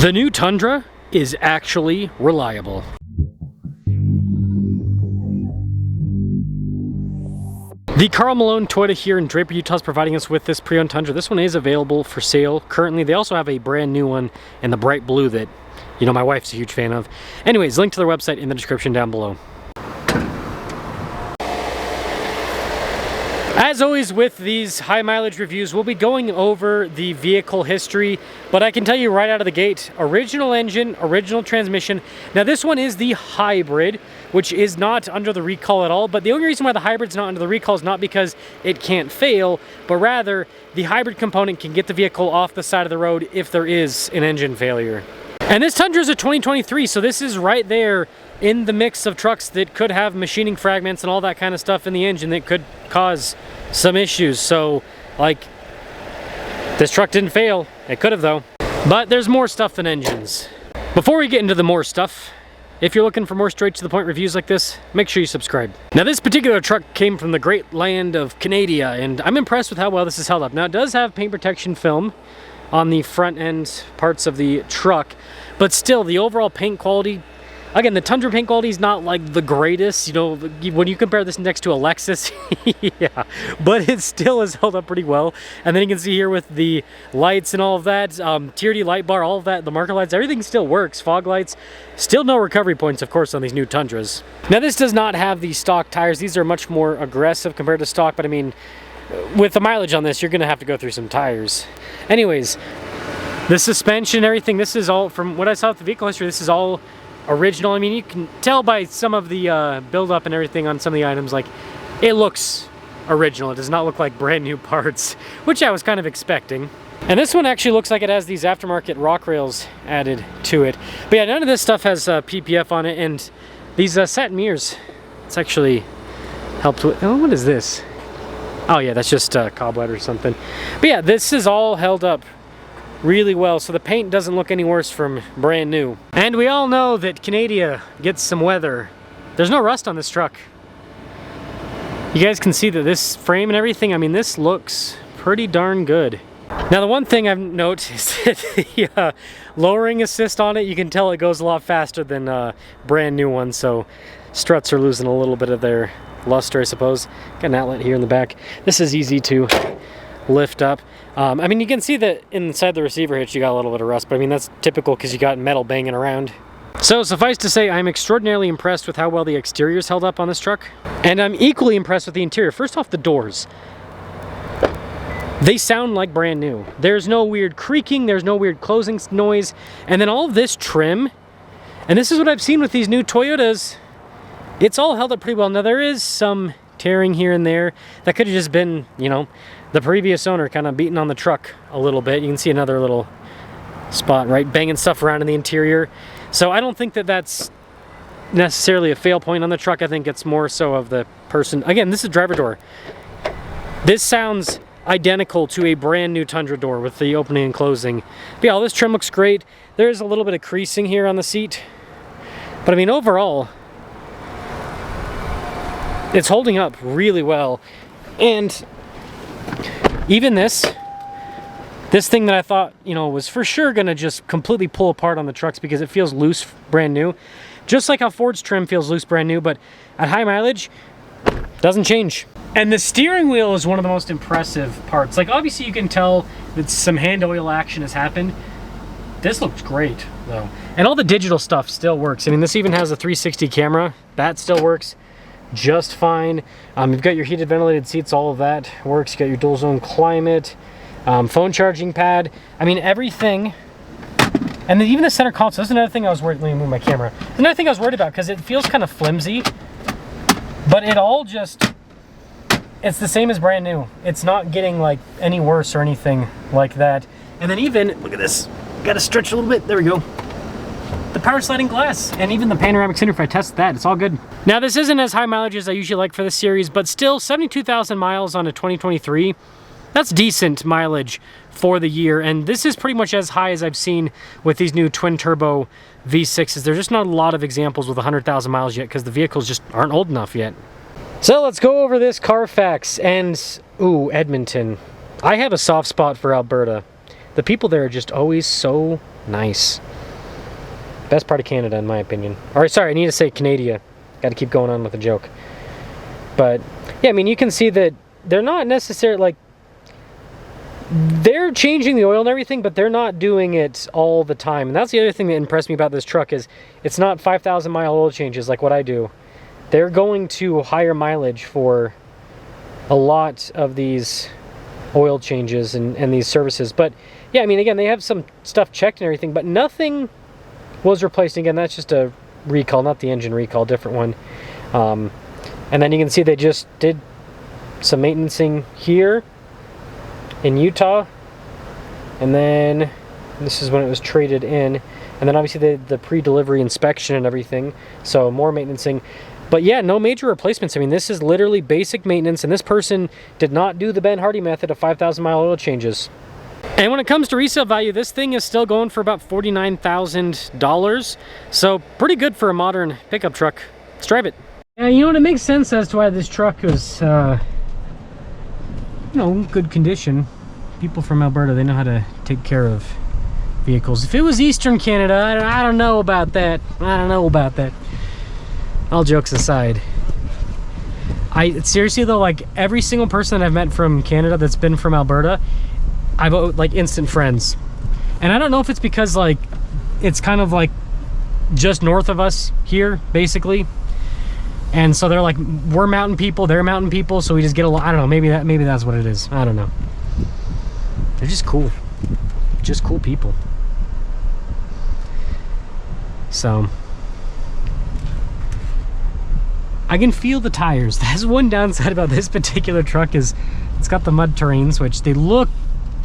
The new Tundra is actually reliable. The Carl Malone Toyota here in Draper, Utah is providing us with this pre-owned Tundra. This one is available for sale currently. They also have a brand new one in the bright blue that, you know, my wife's a huge fan of. Anyways, link to their website in the description down below. As always with these high mileage reviews, we'll be going over the vehicle history, but I can tell you right out of the gate, original engine, original transmission. Now this one is the hybrid, which is not under the recall at all, but the only reason why the hybrid's not under the recall is not because it can't fail, but rather the hybrid component can get the vehicle off the side of the road if there is an engine failure. And this Tundra is a 2023, so this is right there in the mix of trucks that could have machining fragments and all that kind of stuff in the engine that could cause some issues. So, like, this truck didn't fail. It could have, though. But there's more stuff than engines. Before we get into the more stuff, if you're looking for more straight-to-the-point reviews like this, make sure you subscribe. Now, this particular truck came from the great land of Canada, and I'm impressed with how well this is held up. Now, it does have paint protection film on the front end parts of the truck, but still, the overall paint quality, again, the Tundra paint quality is not like the greatest, you know, when you compare this next to a Lexus, yeah, but it still has held up pretty well. And then you can see here with the lights and all of that, TRD light bar, all of that, the marker lights, everything still works, fog lights, still no recovery points, of course, on these new Tundras. Now, this does not have the stock tires. These are much more aggressive compared to stock, but I mean, with the mileage on this, you're gonna have to go through some tires. Anyways, the suspension, everything, this is all, from what I saw with the vehicle history, this is all original. I mean, you can tell by some of the build-up and everything on some of the items, like, it looks original. It does not look like brand new parts, which I was kind of expecting. And this one actually looks like it has these aftermarket rock rails added to it. But yeah, none of this stuff has PPF on it, and these satin mirrors, it's actually helped with, oh, what is this? Oh yeah, that's just cobweb or something. But yeah, this is all held up really well, so the paint doesn't look any worse from brand new. And we all know that Canada gets some weather. There's no rust on this truck. You guys can see that this frame and everything, I mean, this looks pretty darn good. Now, the one thing I've noticed is that the lowering assist on it, you can tell it goes a lot faster than brand new ones, so struts are losing a little bit of their luster, I suppose. Got an outlet here in the back. This is easy to lift up. I mean, you can see that inside the receiver hitch you got a little bit of rust, but I mean, that's typical because you got metal banging around. So suffice to say, I'm extraordinarily impressed with how well the exterior's held up on this truck, and I'm equally impressed with the interior. First off, the doors. They sound like brand new. There's no weird creaking, there's no weird closing noise, and then all of this trim, and this is what I've seen with these new Toyotas, it's all held up pretty well. Now, there is some tearing here and there. That could have just been, you know, the previous owner kind of beating on the truck a little bit. You can see another little spot, right? Banging stuff around in the interior. So I don't think that that's necessarily a fail point on the truck. I think it's more so of the person. Again, this is driver door. This sounds identical to a brand new Tundra door with the opening and closing. But yeah, all this trim looks great. There's a little bit of creasing here on the seat. But I mean, overall, it's holding up really well. And even this thing that I thought, you know, was for sure gonna just completely pull apart on the trucks because it feels loose brand new. Just like how Ford's trim feels loose brand new, but at high mileage, doesn't change. And the steering wheel is one of the most impressive parts. Like, obviously you can tell that some hand oil action has happened. This looks great though. And all the digital stuff still works. I mean, this even has a 360 camera. That still works just fine. You've got your heated ventilated seats, all of that works. You got your dual zone climate, phone charging pad. I mean, everything. And then even the center console, that's another thing I was worried. Let me move my camera. Another thing I was worried about, because it feels kind of flimsy, but it all just, it's the same as brand new. It's not getting like any worse or anything like that. And then even, look at this, got to stretch a little bit, there we go. The power sliding glass, and even the panoramic sunroof, I tested that, it's all good. Now, this isn't as high mileage as I usually like for this series, but still 72,000 miles on a 2023. That's decent mileage for the year, and this is pretty much as high as I've seen with these new twin turbo V6s. There's just not a lot of examples with 100,000 miles yet because the vehicles just aren't old enough yet. So let's go over this Carfax, and ooh, Edmonton. I have a soft spot for Alberta. The people there are just always so nice. Best part of Canada, in my opinion. Or sorry, I need to say Canada. Got to keep going on with the joke. But yeah, I mean, you can see that they're not necessarily like, they're changing the oil and everything, but they're not doing it all the time. And that's the other thing that impressed me about this truck is it's not 5,000 mile oil changes like what I do. They're going to higher mileage for a lot of these oil changes and these services. But yeah, I mean, again, they have some stuff checked and everything, but nothing was replaced. Again, that's just a recall, not the engine recall, different one. And then you can see they just did some maintenancing here in Utah, and then this is when it was traded in, and then obviously the pre-delivery inspection and everything, so more maintenancing. But yeah, no major replacements. I mean, this is literally basic maintenance, and this person did not do the Ben Hardy method of 5,000 mile oil changes. And when it comes to resale value, this thing is still going for about $49,000, so pretty good for a modern pickup truck. Let's drive it. Yeah, you know what, it makes sense as to why this truck is you know, good condition. People from Alberta, they know how to take care of vehicles. If it was Eastern Canada, I don't know about that. I don't know about that. All jokes aside, seriously though, like every single person that I've met from Canada that's been from Alberta, I've like instant friends. And I don't know if it's because like it's kind of like just north of us here, basically. And so they're like, we're mountain people, they're mountain people, so we just get along. I don't know, maybe that's what it is. I don't know. They're just cool. Just cool people. So I can feel the tires. That's one downside about this particular truck is it's got the mud terrains, which they look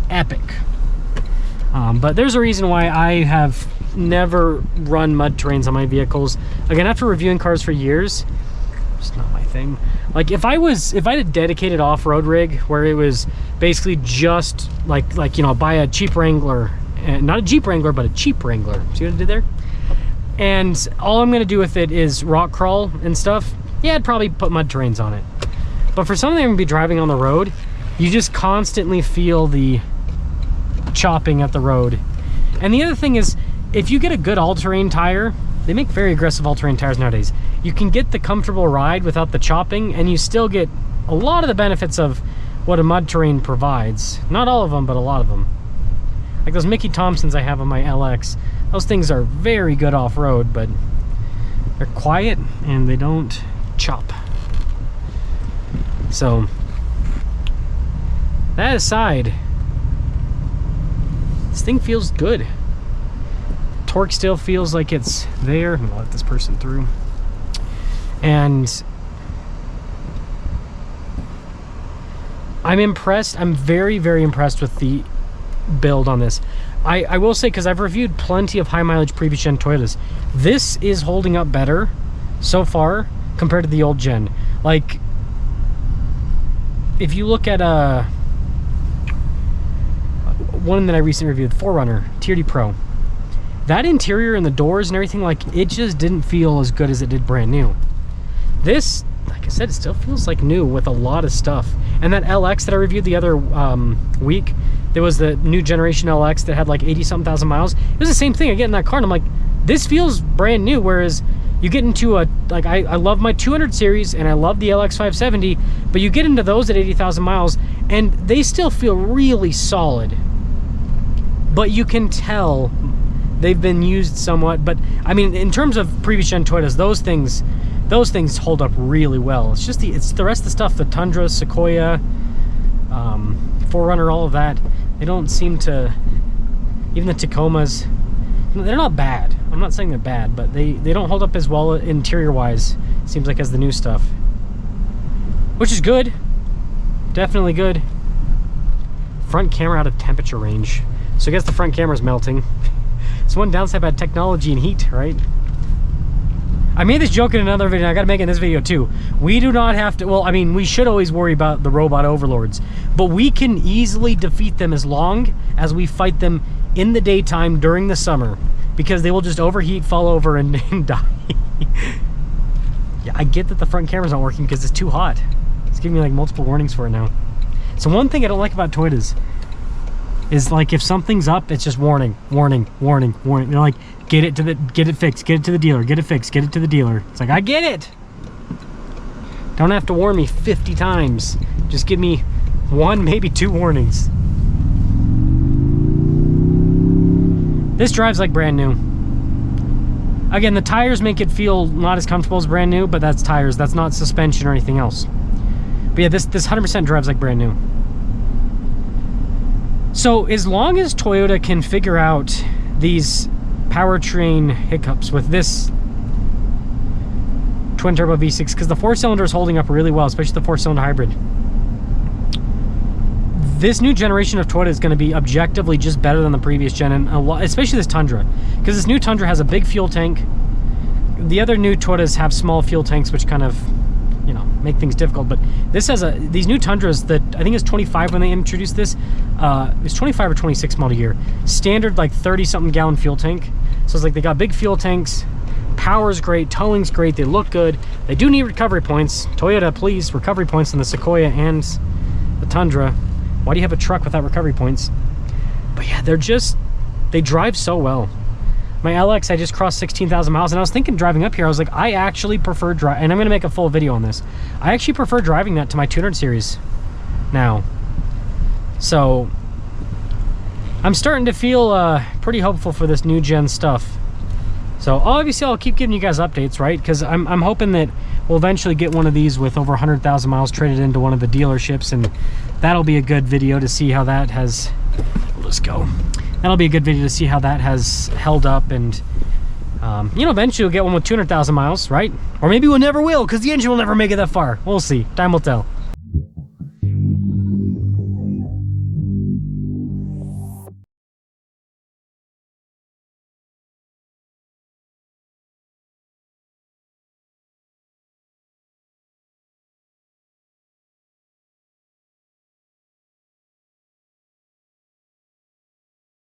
epic. But there's a reason why I have never run mud terrains on my vehicles. Again, after reviewing cars for years, it's not my thing. Like if I had a dedicated off-road rig where it was basically just like you know, buy a cheap Wrangler, not a Jeep Wrangler, but a cheap Wrangler. See what I did there? And all I'm gonna do with it is rock crawl and stuff. Yeah, I'd probably put mud terrains on it. But for something I'm gonna be driving on the road, you just constantly feel the chopping at the road. And the other thing is, if you get a good all-terrain tire, they make very aggressive all-terrain tires nowadays, you can get the comfortable ride without the chopping, and you still get a lot of the benefits of what a mud terrain provides. Not all of them, but a lot of them. Like those Mickey Thompsons I have on my LX, those things are very good off-road, but they're quiet and they don't chop. So that aside, this thing feels good. Torque still feels like it's there. I'm gonna let this person through. And I'm impressed. I'm very, very impressed with the build on this. I will say, because I've reviewed plenty of high mileage previous gen Toyotas, this is holding up better so far compared to the old gen. Like, if you look at one that I recently reviewed, the 4Runner TRD Pro, that interior and the doors and everything, like, it just didn't feel as good as it did brand new. This, like I said, it still feels like new with a lot of stuff. And that LX that I reviewed the other week, there was the new generation LX that had like 80-something thousand miles. It was the same thing. I get in that car and I'm like, this feels brand new. Whereas you get into a, like, I love my 200 series and I love the LX 570, but you get into those at 80,000 miles and they still feel really solid. But you can tell they've been used somewhat. But I mean, in terms of previous gen Toyotas, those things hold up really well. It's just it's the rest of the stuff, the Tundra, Sequoia, 4Runner, all of that. They don't seem to, even the Tacomas, they're not bad. I'm not saying they're bad, but they don't hold up as well interior wise, it seems like, as the new stuff. Which is good. Definitely good. Front camera out of temperature range. So I guess the front camera's melting. It's one downside about technology and heat, right? I made this joke in another video, I gotta make it in this video too. We do not have to, well, I mean, we should always worry about the robot overlords, but we can easily defeat them as long as we fight them in the daytime during the summer, because they will just overheat, fall over, and die. Yeah, I get that the front camera's not working because it's too hot. It's giving me like multiple warnings for it now. So one thing I don't like about Toyotas, is like if something's up, it's just warning, warning, warning, warning. They're like, get it fixed, get it to the dealer, get it fixed, get it to the dealer. It's like, I get it. Don't have to warn me 50 times. Just give me 1, maybe 2 warnings. This drives like brand new. Again, the tires make it feel not as comfortable as brand new, but that's tires. That's not suspension or anything else. But yeah, this 100% drives like brand new. So as long as Toyota can figure out these powertrain hiccups with this twin turbo V6, because the 4-cylinder is holding up really well, especially the 4-cylinder hybrid. This new generation of Toyota is going to be objectively just better than the previous gen, and especially this Tundra, because this new Tundra has a big fuel tank. The other new Toyotas have small fuel tanks, which kind of, you know, make things difficult. But this has these new Tundras that I think is 25 when they introduced this. It's 25 or 26 model year. Standard like 30-something gallon fuel tank. So it's like they got big fuel tanks. Power's great, towing's great. They look good. They do need recovery points. Toyota, please, recovery points on the Sequoia and the Tundra. Why do you have a truck without recovery points? But yeah, they drive so well. My LX, I just crossed 16,000 miles, and I was thinking driving up here, I was like, I actually prefer driving, and I'm gonna make a full video on this. I actually prefer driving that to my 200 series now. So I'm starting to feel pretty hopeful for this new gen stuff. So obviously I'll keep giving you guys updates, right? Because I'm hoping that we'll eventually get one of these with over 100,000 miles traded into one of the dealerships, and that'll be a good video to see how that has, let's go. That'll be a good video to see how that has held up, and you know, eventually we'll get one with 200,000 miles, right? Or maybe we'll never will, because the engine will never make it that far. We'll see. Time will tell.